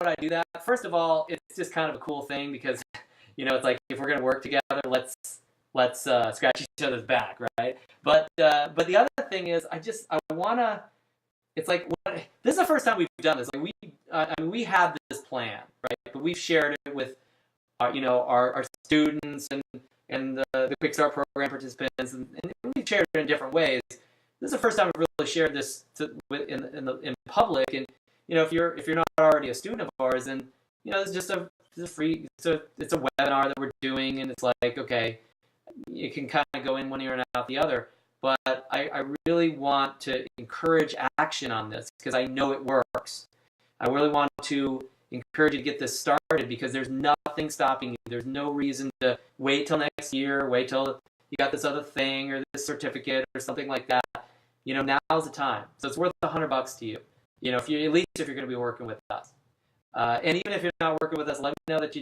would I do that? First of all, it's just kind of a cool thing because, it's like if we're going to work together, let's scratch each other's back, right? But the other thing is, I want to. It's like this is the first time we've done this. Like we had this plan, right? But we've shared it with our students and the Quick Start program participants, and we've shared it in different ways. This is the first time we've really shared this in public. And if you're not already a student of ours, then it's just a free. It's a webinar that we're doing, and it's like, okay, you can kind of go in one ear and out the other. But I really want to encourage action on this because I know it works. I really want to encourage you to get this started because there's nothing stopping you. There's no reason to wait till next year, wait till you got this other thing or this certificate or something like that. Now's the time. So it's worth $100 to you. At least if you're going to be working with us. And even if you're not working with us, let me know that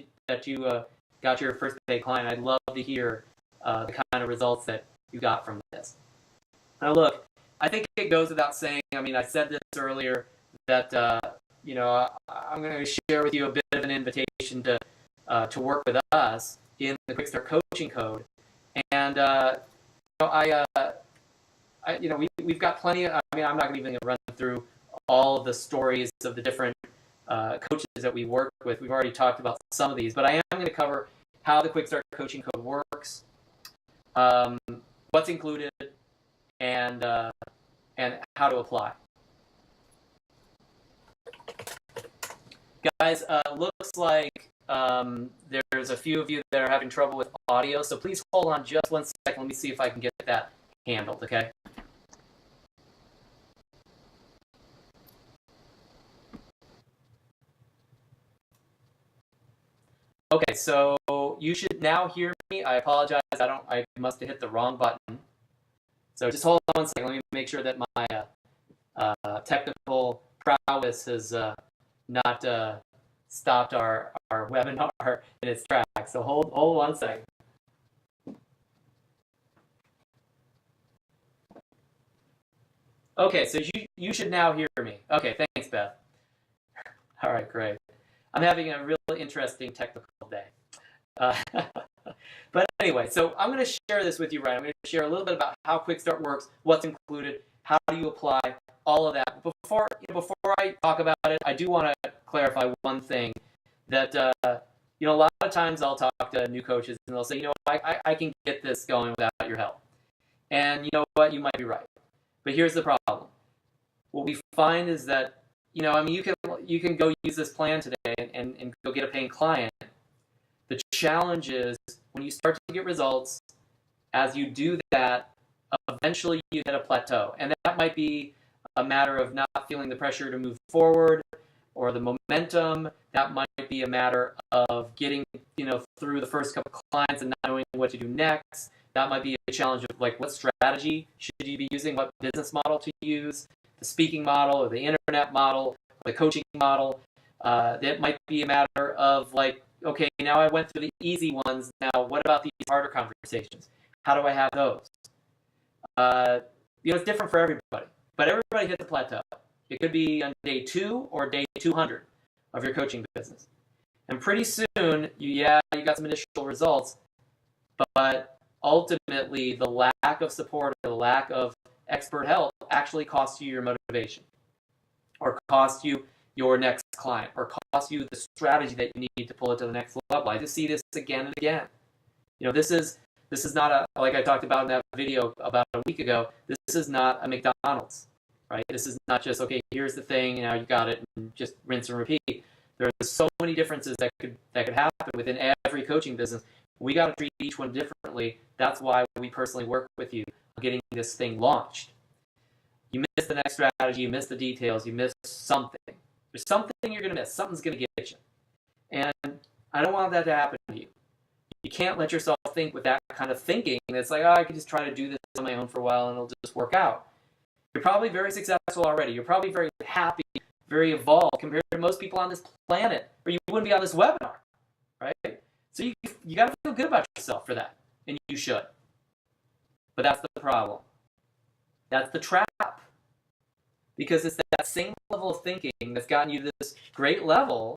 you got your first paid client. I'd love to hear the kind of results that you got from this. Now, look, I think it goes without saying. I mean, I said this earlier that I'm going to share with you a bit of an invitation to work with us in the Quick Start Coaching Code, and we've got plenty of. I mean, I'm not even going to run through all of the stories of the different coaches that we work with. We've already talked about some of these, but I am going to cover how the Quick Start Coaching Code works, what's included, and how to apply. Guys, looks like there's a few of you that are having trouble with audio, so please hold on just one second. Let me see if I can get that handled, okay? Okay, so you should now hear me. I apologize. I must have hit the wrong button. So just hold on one second. Let me make sure that my technical prowess has not stopped our webinar in its tracks. So hold one second. Okay, so you should now hear me. Okay, thanks, Beth. All right, great. I'm having a really interesting technical day. But anyway, so I'm going to share this with you, right? I'm going to share a little bit about how Quick Start works, what's included, how do you apply, all of that. Before I talk about it, I do want to clarify one thing that a lot of times I'll talk to new coaches and they'll say, I can get this going without your help. And you know what? You might be right. But here's the problem. What we find is that you can go use this plan today and go get a paying client. The challenge is when you start to get results, as you do that, eventually you hit a plateau. And that might be a matter of not feeling the pressure to move forward or the momentum. That might be a matter of getting through the first couple of clients and not knowing what to do next. That might be a challenge of like what strategy should you be using, what business model to use, the speaking model or the internet model, or the coaching model. That might be a matter of like, okay, now I went through the easy ones. Now, what about these harder conversations? How do I have those? It's different for everybody, but everybody hits a plateau. It could be on day 2 or day 200 of your coaching business. And pretty soon, you got some initial results, but ultimately the lack of support or the lack of expert help actually costs you your motivation or costs you your next client or costs you the strategy that you need to pull it to the next level. I just see this again and again. This is not like I talked about in that video about a week ago, this is not a McDonald's, right? This is not just, okay, here's the thing, now you got it, and just rinse and repeat. There's so many differences that could happen within every coaching business. We got to treat each one differently. That's why we personally work with you on getting this thing launched. You miss the next strategy, you miss the details, you miss something. There's something you're going to miss. Something's going to get you. And I don't want that to happen to you. You can't let yourself think with that kind of thinking. It's like, I can just try to do this on my own for a while and it'll just work out. You're probably very successful already. You're probably very happy, very evolved compared to most people on this planet, or you wouldn't be on this webinar, right? So you got to feel good about yourself for that, and you should. But that's the problem. That's the trap. because it's that same level of thinking that's gotten you to this great level